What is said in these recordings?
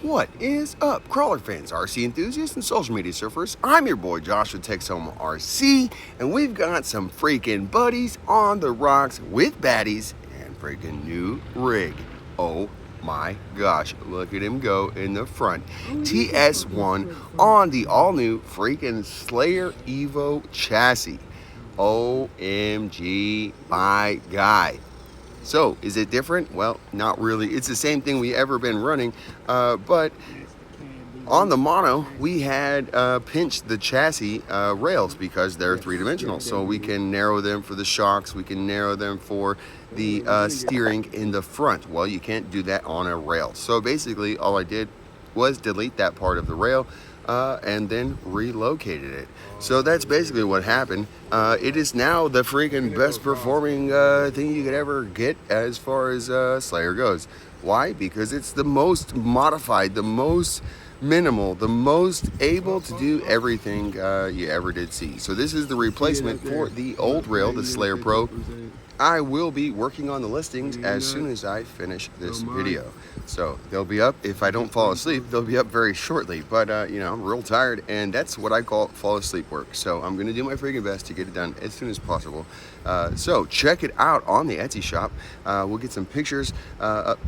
What is up, crawler fans, RC enthusiasts, and social media surfers? I'm your boy Josh with TS-1 RC, and we've got some freaking buddies on the rocks with baddies and freaking new rig. Oh my gosh, look at him go in the front. TS-1 on the all-new freaking Slayer Evo chassis. OMG, my guy. So, is it different? Well, not really. It's the same thing we ever been running, but on the mono, we had pinched the chassis rails because they're three-dimensional. So we can narrow them for the shocks, we can narrow them for the steering in the front. Well, you can't do that on a rail. So basically, all I did was delete that part of the rail and then relocated it. So that's basically what happened. It is now the freaking best performing thing you could ever get as far as Slayer goes. Why? Because it's the most modified, the most minimal, the most able to do everything you ever did see. So this is the replacement for the old rail, the Slayer Pro. I will be working on the listings as soon as I finish this video. So they'll be up. If I don't fall asleep, they'll be up very shortly. But, you know, I'm real tired, and that's what I call fall asleep work. So I'm going to do my freaking best to get it done as soon as possible. So check it out on the Etsy shop. We'll get some pictures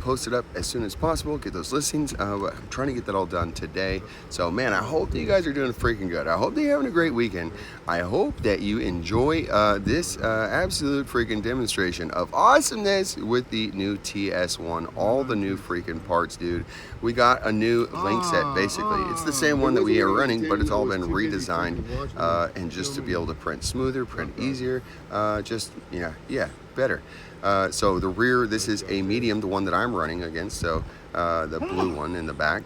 posted up as soon as possible. Get those listings. I'm trying to get that all done today. So, man, I hope that you guys are doing freaking good. I hope that you're having a great weekend. I hope that you enjoy this absolute freaking demonstration of awesomeness with the new TS-1. All the new freaking parts, dude. We got a new link set, basically. It's the same one that we are running, but it's all been redesigned and just to be able to print smoother, print easier, just, yeah, better. So the rear, this is a medium, the one that I'm running against, so the blue one in the back.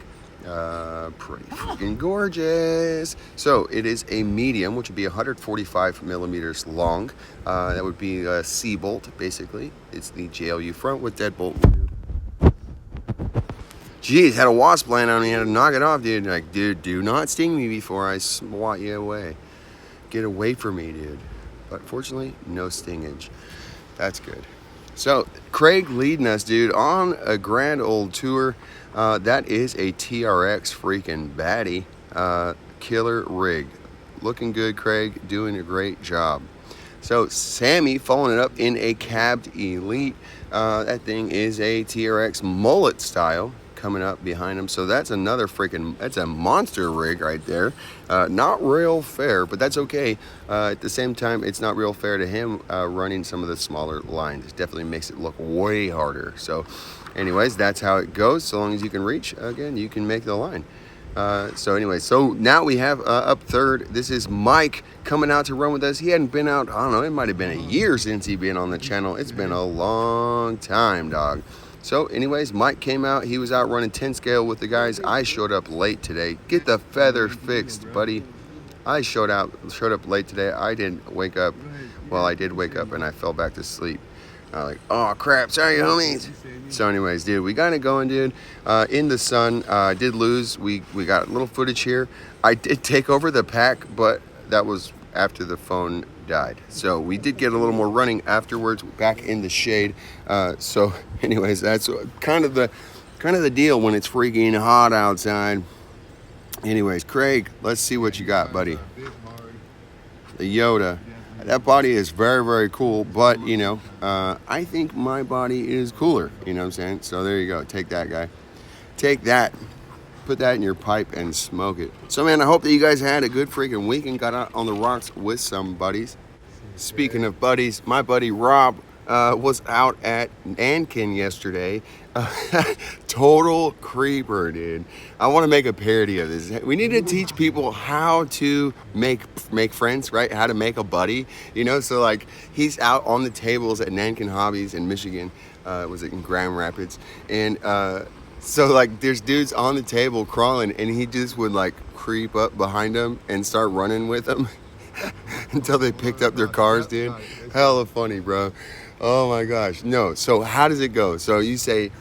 Pretty freaking gorgeous. So it is a medium, which would be 145 millimeters long. That would be a C-bolt, basically. It's the JLU front with deadbolt. Jeez, had a wasp land on me, had to knock it off, dude. Like, dude, do not sting me before I swat you away. Get away from me, dude. But fortunately, no stingage. That's good. So, Craig leading us, dude, on a grand old tour. That is a TRX freaking baddie. Killer rig. Looking good, Craig. Doing a great job. So, Sammy following it up in a cabbed Elite. That thing is a TRX mullet style coming up behind him. So that's another freaking, that's a monster rig right there. Not real fair, but that's okay. At the same time, it's not real fair to him running some of the smaller lines. It definitely makes it look way harder. So anyways, that's how it goes. So long as you can reach, again, you can make the line. So anyway, so now we have up third, this is Mike coming out to run with us. He hadn't been out, I don't know, it might have been a year since he'd been on the channel. It's been a long time, dog. So anyways, Mike came out. He was out running 10 scale with the guys. I showed up late today. Get the feather fixed, buddy. I showed up late today. I didn't wake up. Well, I did wake up and I fell back to sleep. Like, oh crap, sorry homies. So anyways, dude, we got it going, dude. In the sun, did lose. We got a little footage here. I did take over the pack, but that was after the phone died. So we did get a little more running afterwards, back in the shade. So anyways, that's kind of the deal when it's freaking hot outside. Anyways, Craig, let's see what you got, buddy. The Yoda. That body is very, very cool, but, you know, I think my body is cooler, you know what I'm saying? So there you go. Take that, guy. Take that. Put that in your pipe and smoke it. So, man, I hope that you guys had a good freaking weekend. Got out on the rocks with some buddies. Speaking of buddies, my buddy Rob was out at Nankin yesterday. Total creeper, dude. I want to make a parody of this. We need to teach people how to make friends, right? How to make a buddy, you know? So, like, he's out on the tables at Nankin Hobbies in Michigan. Was it in Grand Rapids? And so, like, there's dudes on the table crawling, and he just would, like, creep up behind them and start running with them until they picked up their cars, dude. Hella funny, bro. Oh, my gosh. No, so how does it go? So you say,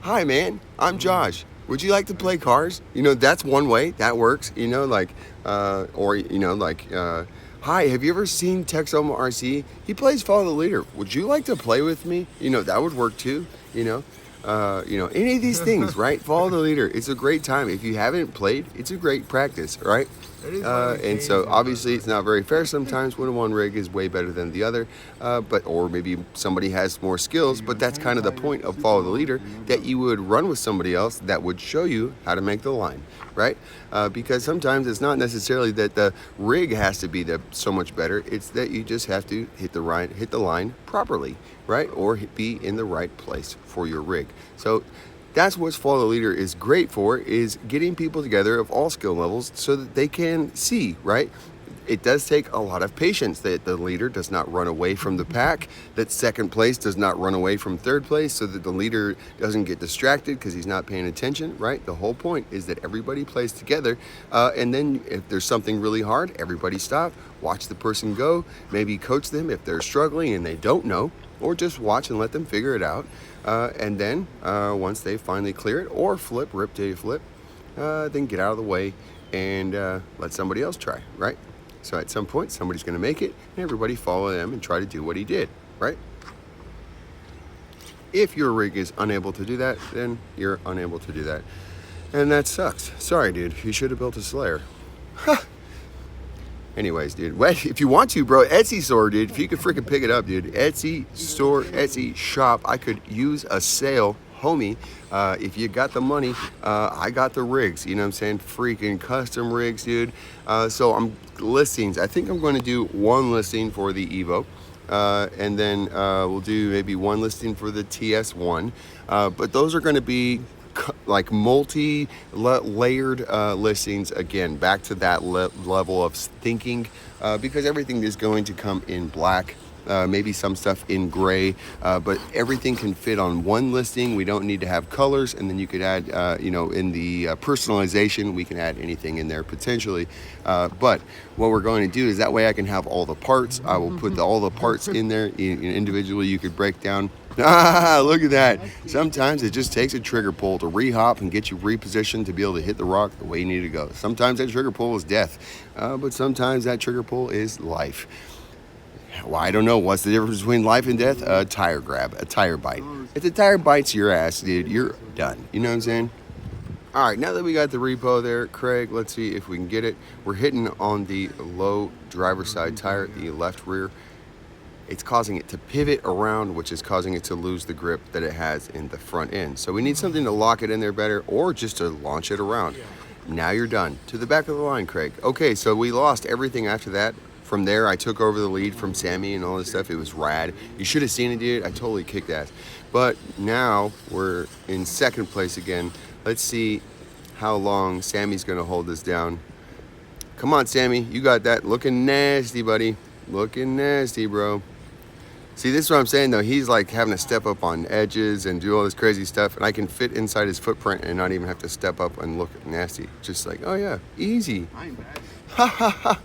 hi, man, I'm Josh. Would you like to play cars? You know, that's one way. That works, you know, like, or, you know, like, hi, have you ever seen TS-1 RC? He plays Follow the Leader. Would you like to play with me? You know, that would work, too, you know. You know, any of these things, right? Follow the leader. It's a great time. If you haven't played, it's a great practice, right? And so obviously it's not very fair sometimes when one rig is way better than the other, or maybe somebody has more skills, but that's kind of the point of follow the leader, that you would run with somebody else that would show you how to make the line, right? Because sometimes it's not necessarily that the rig has to be so much better, it's that you just have to hit the line properly, right? Or be in the right place for your rig. So that's what follow the leader is great for, is getting people together of all skill levels so that they can see, right? It does take a lot of patience that the leader does not run away from the pack, that second place does not run away from third place, so that the leader doesn't get distracted because he's not paying attention, right? The whole point is that everybody plays together, and then if there's something really hard, everybody stop, watch the person go, maybe coach them if they're struggling and they don't know, or just watch and let them figure it out. And then once they finally clear it, or rip till you flip, then get out of the way and let somebody else try, right? So at some point, somebody's going to make it, and everybody follow them and try to do what he did, right? If your rig is unable to do that, then you're unable to do that. And that sucks. Sorry, dude. You should have built a Slayer. Anyways, dude, if you want to, bro, Etsy store, dude, if you could freaking pick it up, dude, Etsy store, Etsy shop, I could use a sale, homie. If you got the money, I got the rigs, you know what I'm saying? Freaking custom rigs, dude. So listings, I think I'm going to do one listing for the Evo. And then we'll do maybe one listing for the TS-1. But those are going to be like multi-layered listings, again, back to that level of thinking, because everything is going to come in black, maybe some stuff in gray, but everything can fit on one listing. We don't need to have colors, and then you could add, you know, in the personalization, we can add anything in there potentially. But what we're going to do is that way I can have all the parts. I will put all the parts in there individually. You could break down. Ah, look at that. Sometimes it just takes a trigger pull to re-hop and get you repositioned to be able to hit the rock the way you need to go. Sometimes that trigger pull is death, but sometimes that trigger pull is life. Well, I don't know. What's the difference between life and death? A tire grab, a tire bite. If the tire bites your ass, dude, you're done. You know what I'm saying? All right, now that we got the repo there, Craig, let's see if we can get it. We're hitting on the low driver's side tire, the left rear. It's causing it to pivot around, which is causing it to lose the grip that it has in the front end. So we need something to lock it in there better, or just to launch it around. Now you're done. To the back of the line, Craig. Okay, so we lost everything after that. From there, I took over the lead from Sammy and all this stuff. It was rad. You should have seen it, dude. I totally kicked ass. But now we're in second place again. Let's see how long Sammy's going to hold this down. Come on, Sammy. You got that. Looking nasty, buddy. Looking nasty, bro. See, this is what I'm saying, though. He's like having to step up on edges and do all this crazy stuff, and I can fit inside his footprint and not even have to step up and look nasty. Just like, oh, yeah, easy. I ain't bad. Ha, ha, ha.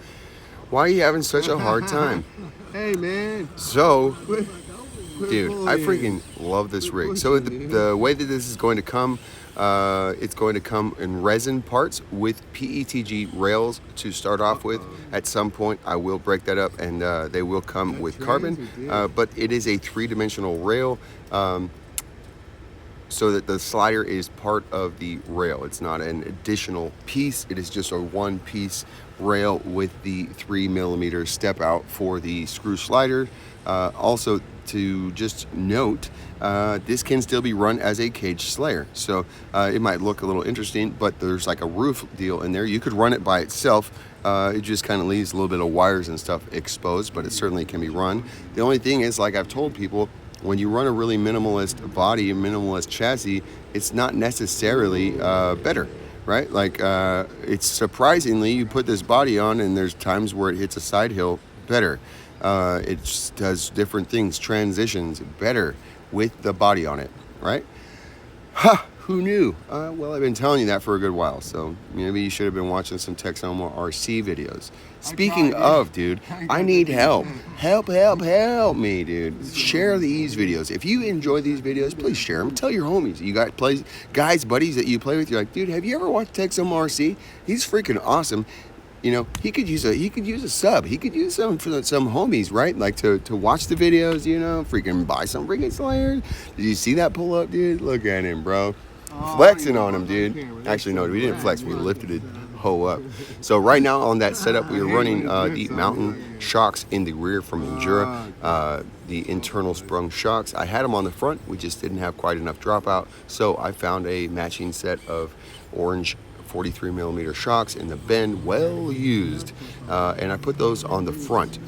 Why are you having such a hard time? Hey, man. So, dude, I freaking love this rig. So the way that this is going to come, it's going to come in resin parts with PETG rails to start off with. At some point, I will break that up, and they will come with carbon. But it is a three-dimensional rail, so that the slider is part of the rail. It's not an additional piece. It is just a one-piece rail with the 3mm step out for the screw slider. Also, to just note, this can still be run as a cage Slayer, so it might look a little interesting, but there's like a roof deal in there. You could run it by itself. It just kind of leaves a little bit of wires and stuff exposed, but it certainly can be run. The only thing is, like I've told people, when you run a really minimalist body, a minimalist chassis, it's not necessarily better, right? Like, it's surprisingly, you put this body on and there's times where it hits a side hill better. It just does different things, transitions better with the body on it, right? Ha! Who knew? Well, I've been telling you that for a good while, so maybe you should have been watching some MOFO RC videos. Speaking of, dude, I need help. Help me, dude. Share these videos. If you enjoy these videos, please share them. Tell your homies. You got guys, buddies that you play with. You're like, dude, have you ever watched MOFO RC? He's freaking awesome. You know, he could use a sub. He could use some for some homies, right? Like to watch the videos, you know, freaking buy some freaking Slayer. Did you see that pull up, dude? Look at him, bro. Flexing on him, dude. Actually, no, we didn't flex. We lifted it hoe up. So right now on that setup, we are running the mountain shocks in the rear from Endura, the internal sprung shocks. I had them on the front. We just didn't have quite enough dropout. So I found a matching set of orange 43 millimeter shocks in the bend, well used, and I put those on the front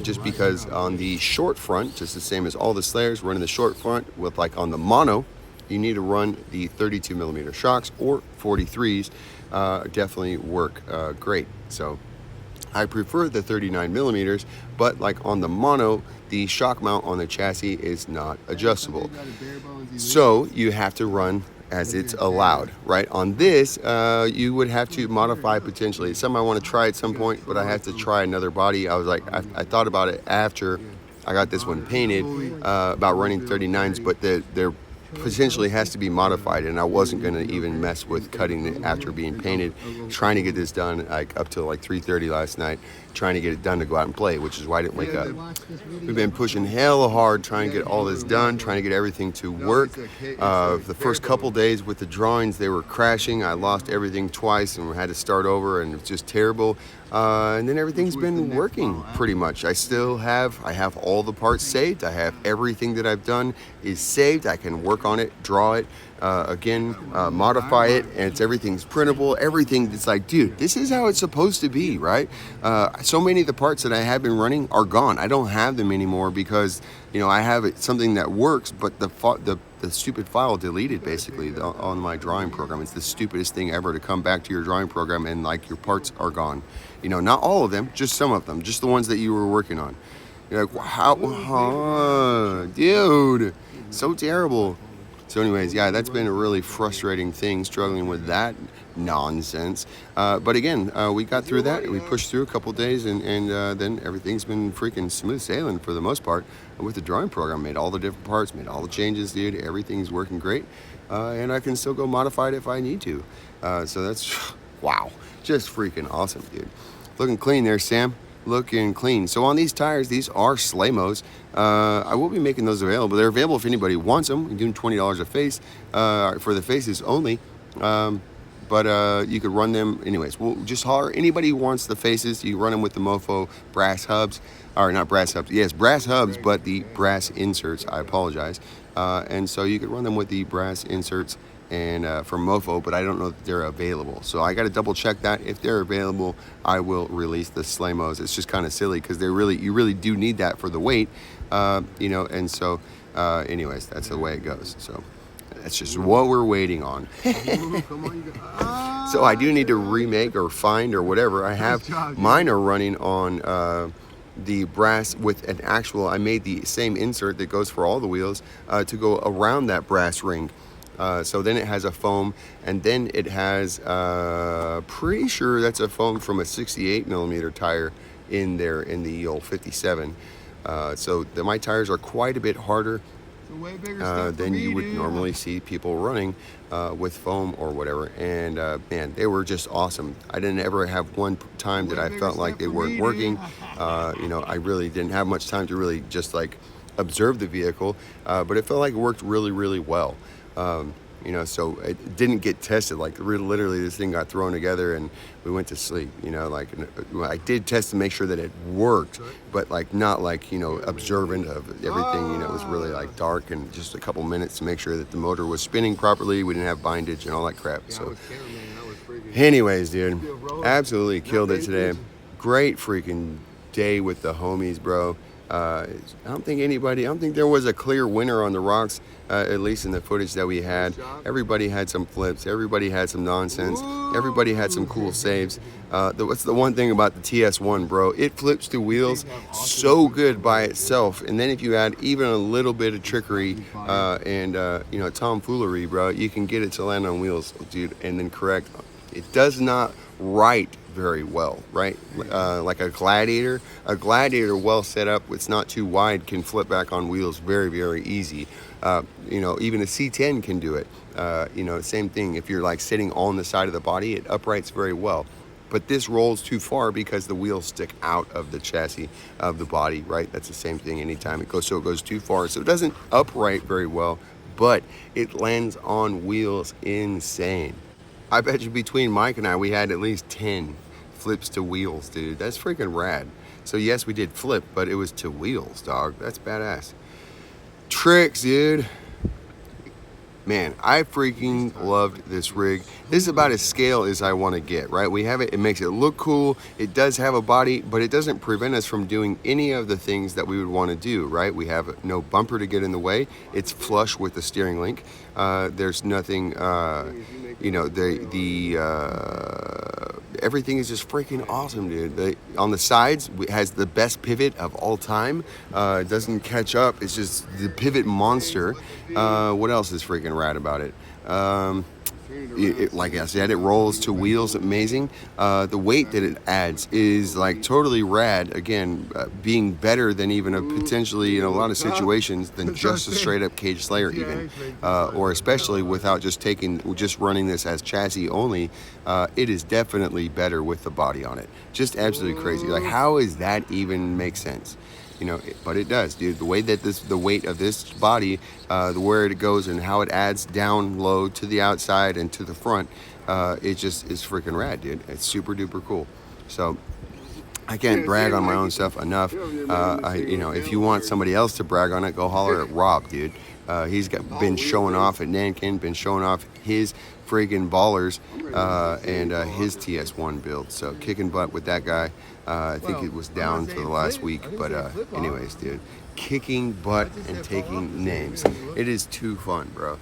just because on the short front, just the same as all the Slayers, running the short front with like on the mono, you need to run the 32 millimeter shocks or 43s. Definitely work great. So I prefer the 39 millimeters, but like on the mono, the shock mount on the chassis is not adjustable. So you have to run as it's allowed, right? On this, you would have to modify potentially. It's something I want to try at some point, but I have to try another body. I was like, I thought about it after I got this one painted, about running 39s, but they're potentially has to be modified, and I wasn't going to even mess with cutting it after being painted. Trying to get this done like up till like 3:30 last night, trying to get it done to go out and play, which is why I didn't wake up. We've been pushing hella hard trying to get all this done, trying to get everything to work. The first couple days with the drawings, they were crashing. I lost everything twice and had to start over, and it was just terrible. And then everything's been working pretty much. I have all the parts saved. I have everything that I've done is saved. I can work on it, draw it, modify it, and everything's printable. Everything, it's like, dude, this is how it's supposed to be, right? So many of the parts that I have been running are gone. I don't have them anymore because, you know, I have something that works, but the stupid file deleted basically on my drawing program. It's the stupidest thing ever to come back to your drawing program and like your parts are gone. You know, not all of them, just some of them, just the ones that you were working on. You're like, how, dude, so terrible. So anyways, yeah, that's been a really frustrating thing, struggling with that nonsense. But again, we got through that. We pushed through a couple days, and then everything's been freaking smooth sailing for the most part with the drawing program. Made all the different parts, made all the changes, dude. Everything's working great. And I can still go modify it if I need to. So that's, wow, just freaking awesome, dude. Looking clean there, Sam. Looking clean. So on these tires, these are Slaymos. I will be making those available. They're available if anybody wants them. You can do $20 a face for the faces only. But you could run them anyways. We'll just holler. Anybody who wants the faces, you run them with the MOFO brass hubs. Or not brass hubs. Yes, brass hubs, but the brass inserts. I apologize. And so you could run them with the brass inserts and from MOFO, but I don't know that they're available. So I got to double check that. If they're available, I will release the Slaymos. It's just kind of silly because you really do need that for the weight, you know. And so, anyways, that's the way it goes. So that's just what we're waiting on. So I do need to remake or find or whatever. I have mine are running on the brass with an actual. I made the same insert that goes for all the wheels to go around that brass ring. So then it has a foam, and then it has, pretty sure that's a foam from a 68 millimeter tire in there in the old 57. So my tires are quite a bit harder than you would normally see people running with foam or whatever. And man, they were just awesome. I didn't ever have one time that I felt like they weren't working. You know, I really didn't have much time to really just like observe the vehicle, but it felt like it worked really, really well. You know, so it didn't get tested. Like literally this thing got thrown together and we went to sleep, you know. Like I did test to make sure that it worked, but like not like, you know, observant of everything. You know, it was really like dark and just a couple minutes to make sure that the motor was spinning properly. We didn't have bindage and all that crap. So anyways, dude, absolutely killed it today. Great freaking day with the homies, bro. I don't think there was a clear winner on the rocks, at least in the footage that we had. Everybody had some flips, everybody had some nonsense, everybody had some cool saves. What's the one thing about the TS-1, bro? It flips the wheels so good by itself, and then if you add even a little bit of trickery and you know, tomfoolery, bro, you can get it to land on wheels, dude, and then correct. It does not right very well, right? Like a gladiator well set up, it's not too wide, can flip back on wheels very, very easy. You know, even a C10 can do it. You know, same thing. If you're like sitting on the side of the body, it uprights very well. But this rolls too far because the wheels stick out of the chassis of the body, right? That's the same thing anytime it goes, so it goes too far. So it doesn't upright very well, but it lands on wheels insane. I bet you between Mike and I, we had at least 10 flips to wheels, dude. That's freaking rad. So yes, we did flip, but it was to wheels, dog. That's badass. Tricks, dude. Man, I freaking loved this rig. This is about as scale as I want to get, right? We have it, it makes it look cool. It does have a body, but it doesn't prevent us from doing any of the things that we would want to do, right? We have no bumper to get in the way. It's flush with the steering link. There's nothing, you know, everything is just freaking awesome, dude. On the sides, it has the best pivot of all time. It doesn't catch up. It's just the pivot monster. What else is freaking rad about it? Like I said, it rolls to wheels amazing. The weight that it adds is like totally rad. Again, being better than even potentially in a lot of situations than just a straight up cage Slayer even, or especially without just running this as chassis only. It is definitely better with the body on it. Just absolutely crazy. Like, how does that even make sense? You know, but it does, dude. The way that the weight of this body, where it goes and how it adds down low to the outside and to the front, it just is freaking rad, dude. It's super duper cool. So I can't brag on my own stuff enough. You know, if you want somebody else to brag on it, go holler at Rob, dude. He's been showing off at Nankin, been showing off his freaking ballers and his TS-1 build. So kicking butt with that guy. I think it was down for the last week, but anyways, dude, kicking butt and taking names. It is too fun, bro.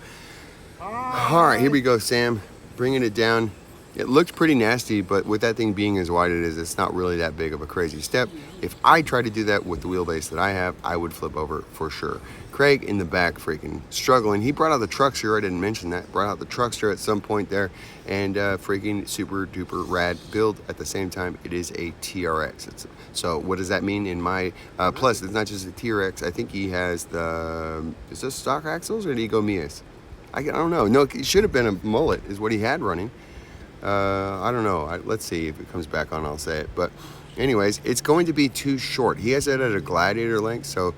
All right, here we go, Sam. Bringing it down. It looked pretty nasty, but with that thing being as wide as it is, it's not really that big of a crazy step. If I tried to do that with the wheelbase that I have, I would flip over for sure. Craig in the back freaking struggling. He brought out the truckster. I didn't mention that. Brought out the truckster at some point there, and freaking super duper rad build. At the same time, it is a TRX. So what does that mean in my, plus it's not just a TRX. I think he has is this stock axles or did he go Mias? I don't know. No, it should have been a mullet is what he had running. I don't know. Let's see if it comes back on, I'll say it. But anyways, it's going to be too short. He has it at a gladiator length, so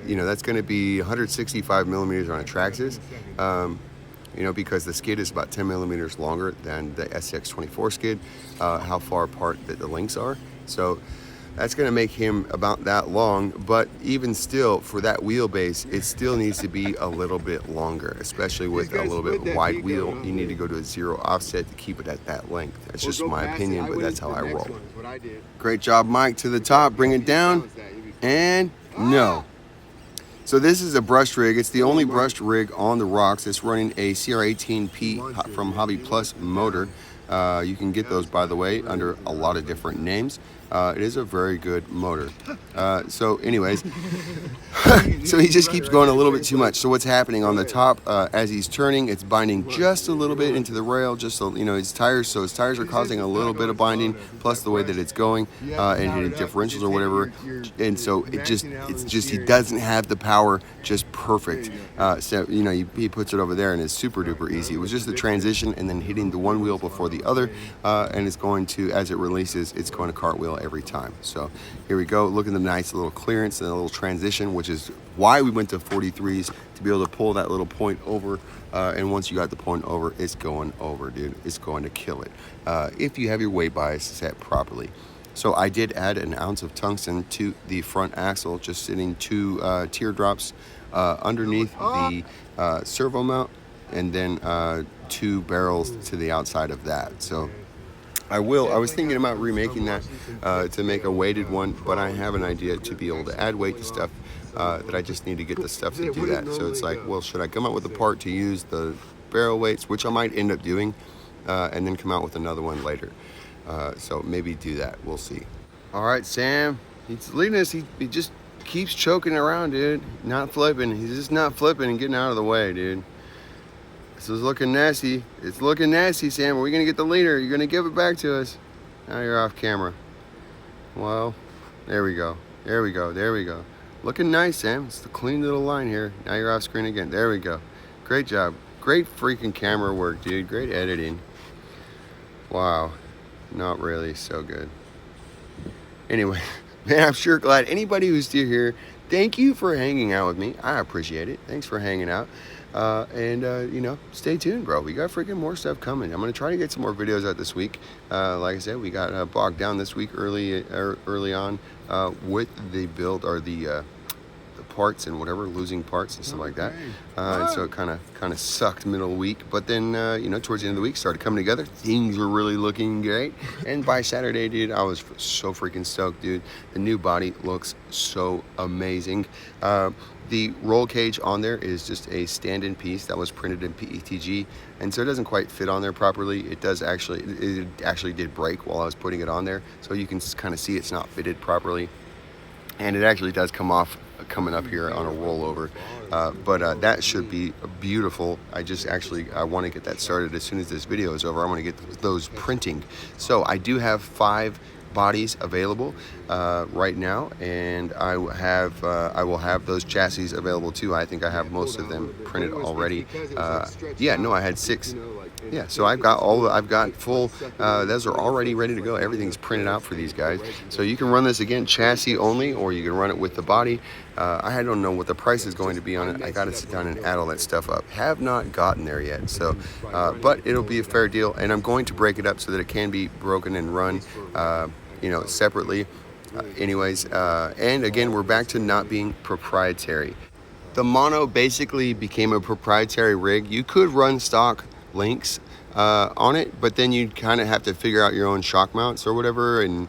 you know, that's going to be 165 millimeters on a Traxxas. You know, because the skid is about 10 millimeters longer than the SX24 skid, how far apart that the links are. So that's going to make him about that long, but even still, for that wheelbase, it still needs to be a little bit longer, especially with a little bit wide wheel. You need to go to a zero offset to keep it at that length. That's just my opinion, but that's how I roll. Great job, Mike, to the top. Bring it down, and no. So this is a brushed rig. It's the only brushed rig on the rocks. It's running a CR18P from Hobby Plus motor. You can get those, by the way, under a lot of different names. It is a very good motor. So anyways, so he just keeps going a little bit too much. So what's happening on the top, as he's turning, it's binding just a little bit into the rail, just so, you know, his tires. So his tires are causing a little bit of binding, plus the way that it's going, and hitting differentials or whatever. And so it's just he doesn't have the power just perfect. So, you know, he puts it over there and it's super duper easy. It was just the transition and then hitting the one wheel before the other, and it's going to, as it releases, it's going to cartwheel every time. So here we go. Look at the nice little clearance and a little transition, which is why we went to 43s, to be able to pull that little point over. And once you got the point over, it's going over, dude. It's going to kill it if you have your weight bias set properly. So I did add an ounce of tungsten to the front axle, just sitting 2 teardrops underneath the servo mount, and then 2 barrels to the outside of that. So I was thinking about remaking that to make a weighted one, but I have an idea to be able to add weight to stuff that I just need to get the stuff to do that. So it's like, well, should I come up with a part to use the barrel weights, which I might end up doing, and then come out with another one later. So maybe do that. We'll see. All right, Sam, he's leading us. He just keeps choking around, dude. Not flipping. He's just not flipping and getting out of the way, dude. This is looking nasty. It's looking nasty, Sam. Are we going to get the leader? You're going to give it back to us. Now you're off camera. Well, there we go. There we go. There we go. Looking nice, Sam. It's the clean little line here. Now you're off screen again. There we go. Great job. Great freaking camera work, dude. Great editing. Wow. not really so good. Anyway, man, I'm sure glad anybody who's still here, thank you for hanging out with me. I appreciate it. Thanks for hanging out. You know, stay tuned, bro. We got freaking more stuff coming. I'm going to try to get some more videos out this week. Like I said, we got bogged down this week early on with the build, or the parts and whatever, losing parts and stuff like that. And so it kind of sucked middle week, but then you know, towards the end of the week started coming together. Things were really looking great, and by Saturday, dude, I was so freaking stoked, dude. The new body looks so amazing. The roll cage on there is just a stand-in piece that was printed in PETG, and so it doesn't quite fit on there properly. It actually did break while I was putting it on there, so you can kind of see it's not fitted properly, and it actually does come off coming up here on a rollover, but that should be beautiful. I want to get that started as soon as this video is over. I want to get those printing. So I do have 5 bodies available right now, and I will have those chassis available too. I think I have most of them printed already. Yeah, no, I had 6. Yeah, so I've got full, those are already ready to go. Everything's printed out for these guys. So you can run this again chassis only, or you can run it with the body. I don't know what the price is going to be on it. I got to sit down and add all that stuff up. Have not gotten there yet. So, but it'll be a fair deal, and I'm going to break it up so that it can be broken and run, you know, separately. And again, we're back to not being proprietary. The mono basically became a proprietary rig. You could run stock links on it, but then you'd kind of have to figure out your own shock mounts or whatever, and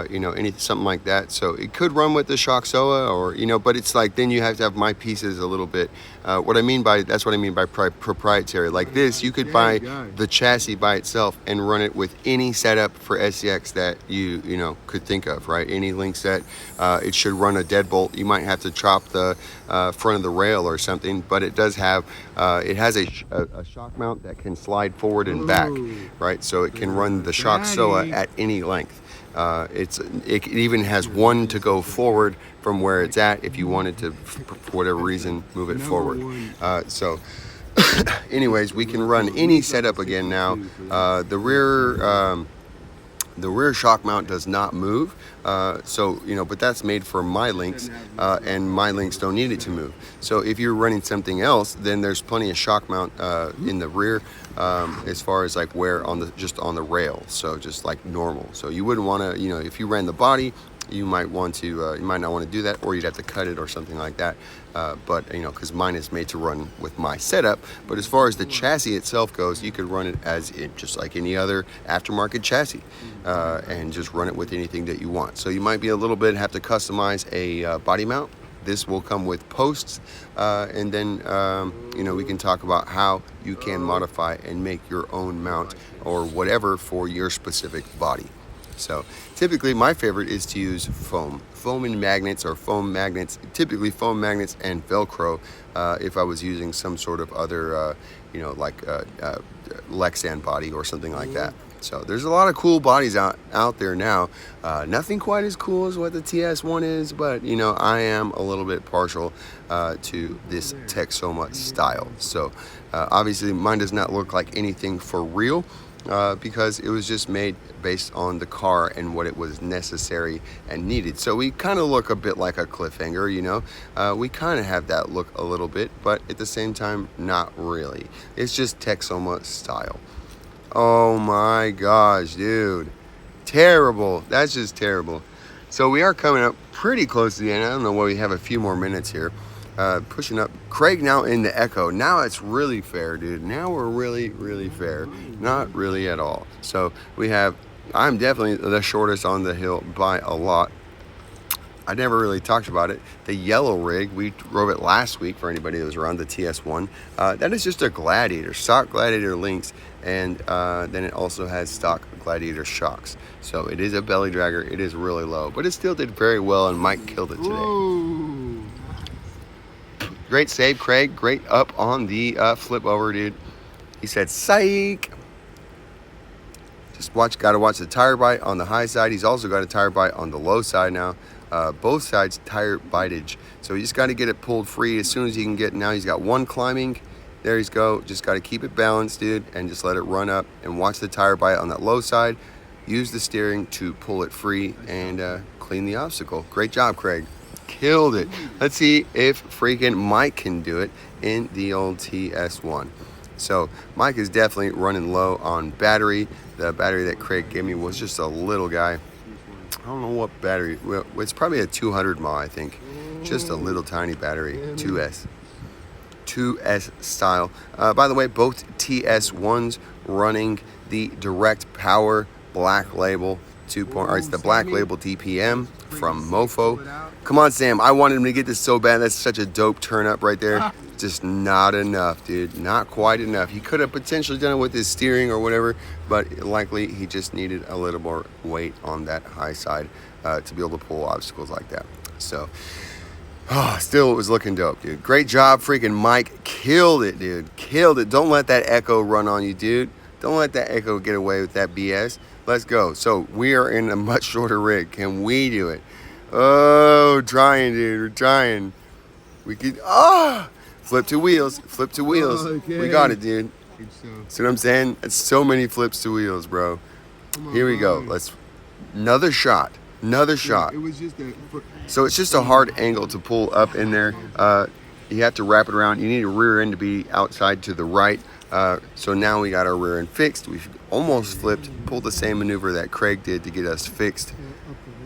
you know, something like that. So it could run with the shock SOA, or you know, but it's like then you have to have my pieces a little bit. That's what I mean by proprietary. Like this, you could buy the chassis by itself and run it with any setup for SCX that you know could think of, right? Any link set, it should run a deadbolt. You might have to chop the front of the rail or something, but it does have it has a shock mount that can slide forward and back, right? So it can run the shock SOA at any length. It even has one to go forward from where it's at if you wanted to, for whatever reason, move it forward. So anyways, we can run any setup again now. The rear shock mount does not move, so you know, but that's made for my links, and my links don't need it to move. So if you're running something else, then there's plenty of shock mount in the rear, as far as like where just on the rail, so just like normal. So you wouldn't want to, you know, if you ran the body, you might want to, you might not want to do that, or you'd have to cut it or something like that. But you know, because mine is made to run with my setup. But as far as the chassis itself goes, you could run it as just like any other aftermarket chassis, and just run it with anything that you want. So you might be a little bit have to customize a body mount. This will come with posts, and then you know, we can talk about how you can modify and make your own mount or whatever for your specific body. So typically my favorite is to use foam and magnets, or foam magnets, typically foam magnets and Velcro, if I was using some sort of other, you know, like Lexan body or something like that. So there's a lot of cool bodies out there now. Nothing quite as cool as what the TS-1 is, but you know, I am a little bit partial to this Texoma style. So obviously mine does not look like anything for real, because it was just made based on the car and what it was necessary and needed. So we kind of look a bit like a cliffhanger, you know. We kind of have that look a little bit, but at the same time, not really. It's just Texoma style. Oh my gosh, dude. Terrible. That's just terrible. So we are coming up pretty close to the end. I don't know why we have a few more minutes here. Pushing up. Craig now in the Echo. Now it's really fair, dude. Now we're really, really fair. Not really at all. So we have, I'm definitely the shortest on the hill by a lot. I never really talked about it. The yellow rig, we drove it last week for anybody that was around, the TS-1. That is just a Gladiator, stock Gladiator links, and then it also has stock Gladiator shocks. So it is a belly dragger. It is really low, but it still did very well, and Mike killed it today. Whoa. Great save, Craig. Great up on the flip over, dude. He said, psych. Just gotta watch the tire bite on the high side. He's also got a tire bite on the low side now. Both sides tire bitage. So you just got to get it pulled free as soon as you can get. Now he's got one climbing. There he's go. Just got to keep it balanced, dude, and just let it run up and watch the tire bite on that low side. use the steering to pull it free and clean the obstacle. Great job, Craig. Killed it. Let's see if freaking Mike can do it in the old TS-1. So Mike is definitely running low on battery. The battery that Craig gave me was just a little guy. I don't know what battery. Well, it's probably a 200 mAh, I think. Just a little tiny battery, 2S style. By the way, both TS-1s running the direct power black label 2.0, or it's the black label DPM from MOFO. Come on, Sam, I wanted him to get this so bad. That's such a dope turn up right there. Just not enough, dude. Not quite enough. He could have potentially done it with his steering or whatever, but likely he just needed a little more weight on that high side to be able to pull obstacles like that. So still, it was looking dope, dude. Great job, freaking Mike. Killed it, dude. Killed it. Don't let that echo run on you, dude. Don't let that echo get away with that BS. Let's go. So we are in a much shorter rig. Can we do it? Oh, trying, dude. We're trying. We could. Flip to wheels. Flip to wheels. Okay. We got it, dude. See what I'm saying? It's so many flips to wheels, bro. Here we go. Let's. Another shot. Another shot. It was just so it's just a hard angle to pull up in there. You have to wrap it around. You need a rear end to be outside to the right. So now we got our rear end fixed. We've almost flipped, pulled the same maneuver that Craig did to get us fixed.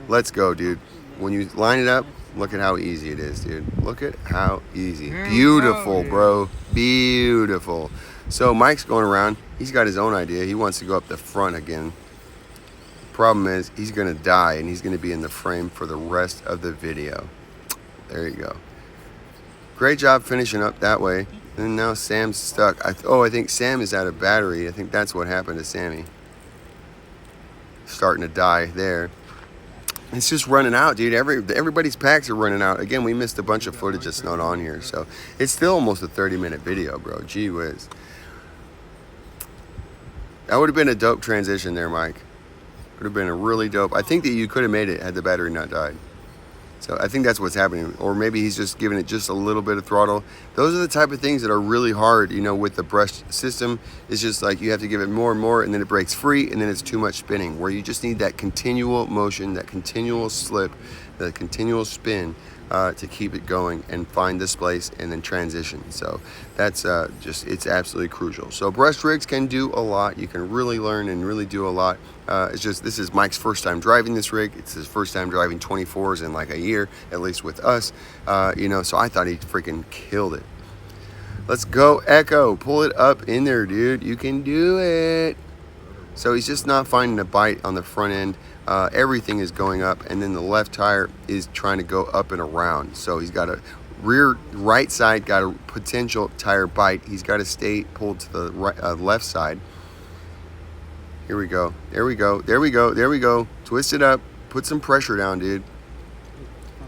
Let's go, dude. When you line it up, look at how easy it is, dude. Look at how easy. Beautiful, bro. Beautiful. So Mike's going around. He's got his own idea. He wants to go up the front again. Problem is, he's going to die, and he's going to be in the frame for the rest of the video. There you go. Great job finishing up that way. And now Sam's stuck. I think Sam is out of battery. I think that's what happened to Sammy. Starting to die there. It's just running out, dude. Everybody's packs are running out. Again, we missed a bunch of footage that's not on here. So it's still almost a 30-minute video, bro. Gee whiz. That would have been a dope transition there, Mike. Would have been a really dope. I think that you could have made it had the battery not died. So I think that's what's happening. Or maybe he's just giving it just a little bit of throttle. Those are the type of things that are really hard, you know, with the brush system. It's just like you have to give it more and more, and then it breaks free, and then it's too much spinning, where you just need that continual motion, that continual slip, that continual spin to keep it going and find this place and then transition. So that's it's absolutely crucial. So brush rigs can do a lot. You can really learn and really do a lot. It's just, this is Mike's first time driving this rig. It's his first time driving 24s in like a year, at least with us. You know, so I thought he freaking killed it. Let's go, Echo. Pull it up in there, dude. You can do it. So he's just not finding a bite on the front end. Everything is going up, and then the left tire is trying to go up and around. So he's got a right side, got a potential tire bite. He's got to stay pulled to the left side. Here we go. There we go. There we go. There we go. Twist it up. Put some pressure down, dude.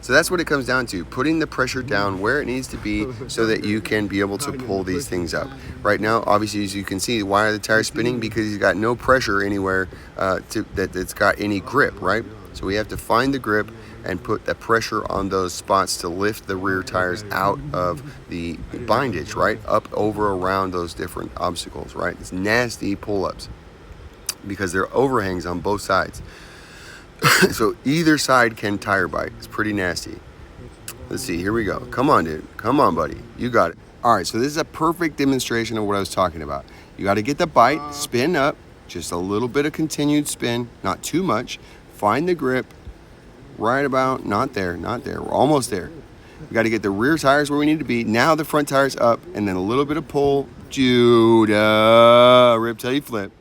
So that's what it comes down to, putting the pressure down where it needs to be so that you can be able to pull these things up. Right now, obviously, as you can see, why are the tires spinning? Because he's got no pressure anywhere that's got any grip, right? So we have to find the grip and put the pressure on those spots to lift the rear tires out of the bindage, right? Up, over, around those different obstacles, right? It's nasty pull-ups because there are overhangs on both sides. So either side can tire bite. It's pretty nasty. Let's see, here we go. Come on, dude. Come on, buddy. You got it. All right, so this is a perfect demonstration of what I was talking about. You got to get the bite, spin up, just a little bit of continued spin, not too much. Find the grip, right about, not there. We're almost there. We got to get the rear tires where we need to be. Now the front tires up, and then a little bit of pull. Judah, rip till you flip.